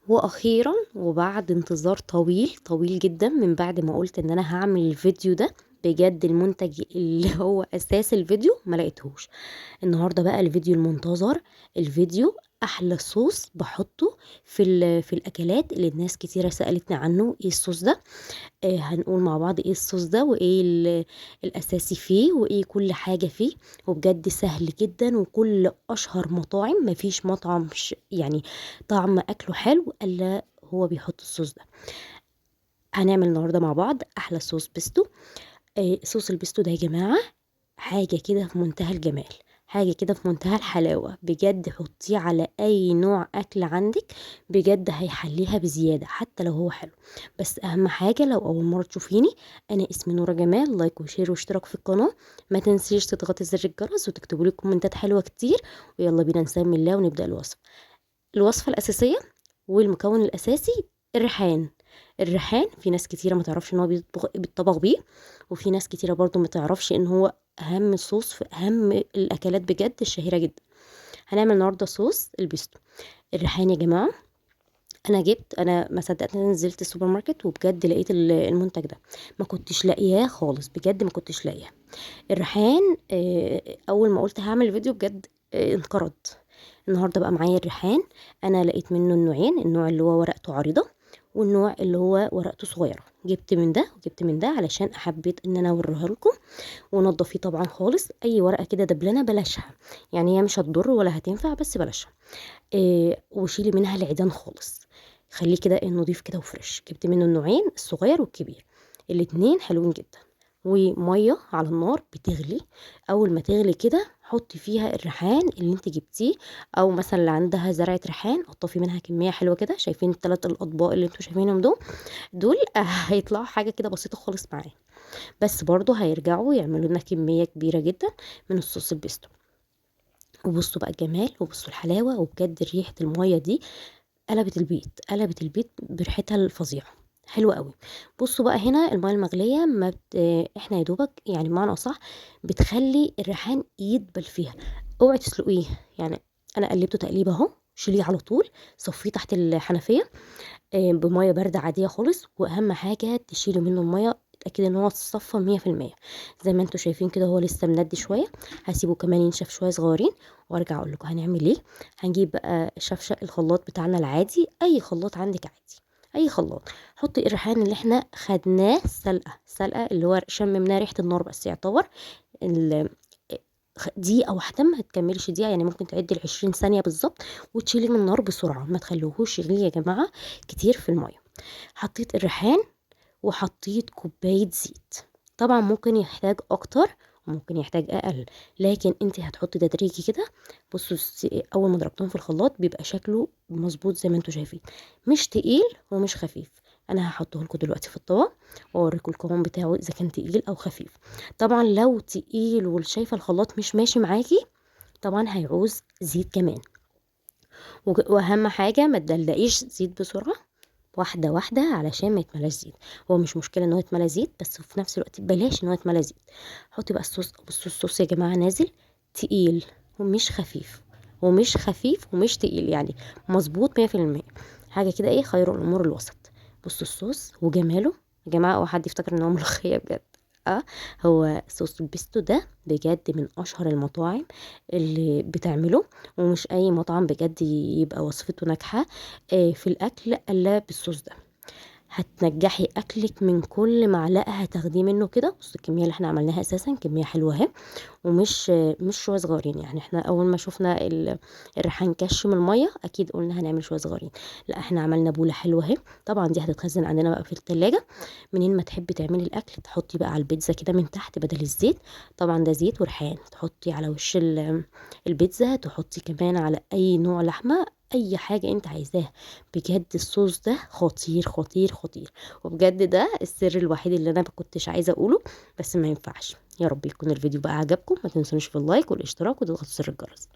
واخيرا وبعد انتظار طويل طويل جدا من بعد ما قلت ان انا هعمل الفيديو ده، بجد المنتج اللي هو اساس الفيديو ما لقيتهوش. النهارده بقى الفيديو المنتظر، الفيديو احلى صوص بحطه في الاكلات اللي الناس كتيره سالتني عنه. ايه الصوص ده؟ هنقول مع بعض ايه الصوص ده وايه الاساسي فيه وايه كل حاجة فيه. وبجد سهل جدا، وكل اشهر مطاعم مفيش مطعم يعني طعم اكله حلو الا هو بيحط الصوص ده. هنعمل النهارده مع بعض احلى صوص بيستو. صوص البيستو ده يا جماعة حاجة كده في منتهى الجمال، حاجة كده في منتهى الحلاوة. بجد حطيه على أي نوع أكل عندك، بجد هيحليها بزيادة حتى لو هو حلو. بس أهم حاجة، لو أول مرة تشوفيني، أنا اسمي نورة جمال. لايك وشير واشتراك في القناة. ما تنسيش تضغطي زر الجرس وتكتبوا لي كومنتات حلوة كتير. ويلا بينا نسمي الله ونبدأ الوصفة. الوصفة الأساسية والمكون الأساسي الريحان. الريحان في ناس كتيرة ما تعرفش ان هو بيتطبخ بيه، وفي ناس كتيرة برضو ما تعرفش ان هو اهم صوص في اهم الاكلات بجد الشهيرة جدا. هنعمل النهارده صوص البيستو. الريحان يا جماعة، انا ما صدقت ان أنا نزلت السوبر ماركت وبجد لقيت المنتج ده. ما كنتش لاقياه خالص، بجد ما كنتش لاقياه. الريحان اول ما قلت هعمل فيديو بجد انقرض. النهارده بقى معايا الريحان. انا لقيت منه النوعين، النوع اللي هو ورقته عريضه والنوع اللي هو ورقته صغيره. جبت من ده وجبت من ده علشان حبيت ان انا اوريها لكم. ونضفيه طبعا خالص، اي ورقه كده دبلانه بلاشها، يعني هي مش هتضر ولا هتنفع، بس بلاشها. وشيلي منها العيدان خالص، خليه كده نضيف كده وفريش. جبت منه النوعين، الصغير والكبير، الاتنين حلوين جدا. وميه على النار بتغلي، اول ما تغلي كده حطي فيها الريحان اللي انت جبتيه، او مثلا اللي عندها زرعه ريحان قطفي منها كميه حلوه كده. شايفين الثلاث الاطباق اللي انتوا شايفينهم دول هيطلعوا حاجه كده بسيطه خالص معايا، بس برضو هيرجعوا يعملوا لنا كميه كبيره جدا من الصوص البيستو. وبصوا بقى الجمال وبصوا الحلاوه، وبجد ريحه الميه دي قلبت البيت بريحتها الفظيعه، حلوه قوي. بصوا بقى هنا الميه المغليه ما بت... احنا يا دوبك يعني بمعنى اصح بتخلي الريحان يدبل فيها. اوعي تسلقيه يعني. انا قلبته تقليبه اهو، شيليه على طول، صفيه تحت الحنفيه بميه بارده عاديه خالص. واهم حاجه تشيلي منه الميه، اتاكدي ان هو اتصفى 100%. زي ما انتوا شايفين كده هو لسه مندي شويه، هسيبه كمان ينشف شويه صغيرين وارجع اقول لكم هنعمل ايه. هنجيب بقى شفشق الخلاط بتاعنا العادي، اي خلاط عندك عادي، اي خلاط. حطي الريحان اللي احنا خدناه سلقه اللي هو شممناه ريحه النار بس يعتبر دقيقة واحدة، ما هتكملش دقيقة يعني، ممكن تعدي ال20 ثانية بالظبط. وتشيلي من النار بسرعة، ما تخلوهوش يغلي يا جماعة كتير في المية. حطيت الريحان وحطيت كوباية زيت. طبعا ممكن يحتاج اكتر وممكن يحتاج اقل، لكن انت هتحطي تدريجي كده. بصوا اول ما ضربتهم في الخلاط بيبقى شكله مظبوط زي ما انتوا شايفين، مش تقيل ومش خفيف. انا هحطه لكم دلوقتي في الطبق واوريكم القوام بتاعه اذا كان تقيل او خفيف. طبعا لو تقيل وشايفه الخلاط مش ماشي معاكي، طبعا هيعوز زيت كمان. واهم حاجه ما تدلقيش زيت بسرعه، واحده واحده علشان ما يتملاش زيت. هو مش مشكله ان هو يتملى زيت، بس في نفس الوقت بلاش ان هو يتملى زيت. حطي بقى الصوص. بصوا الصوص يا جماعه نازل تقيل ومش خفيف، ومش تقيل يعني، مظبوط 100%. حاجه كده ايه، خير الامور الوسط. بصوا الصوص وجماله يا جماعه، او حد يفتكر ان هو ملوخيه بجد. اه، هو صوص البيستو ده بجد من اشهر المطاعم اللي بتعمله، ومش اي مطعم بجد يبقى وصفته ناجحه في الاكل الا بالصوص ده. هتنجحي اكلك من كل معلقه هتاخديه منه كده. بص الكميه اللي احنا عملناها اساسا كميه حلوه اهي، ومش شويه صغيرين يعني. احنا اول ما شفنا الريحان كش من الميه اكيد قلنا هنعمل شويه صغيرين، لا احنا عملنا بوله حلوه اهي. طبعا دي هتتخزن عندنا بقى في التلاجة. منين ما تحبي تعملي الاكل تحطي بقى على البيتزا كده من تحت بدل الزيت. طبعا ده زيت وريحان، تحطي على وش البيتزا، تحطي كمان على اي نوع لحمه، اي حاجه انت عايزاها. بجد الصوص ده خطير خطير خطير، وبجد ده السر الوحيد اللي انا ما كنتش عايزه اقوله، بس ما ينفعش. يا رب يكون الفيديو بقى عجبكم، ما تنسونيش في اللايك والاشتراك وتضغطوا زر الجرس.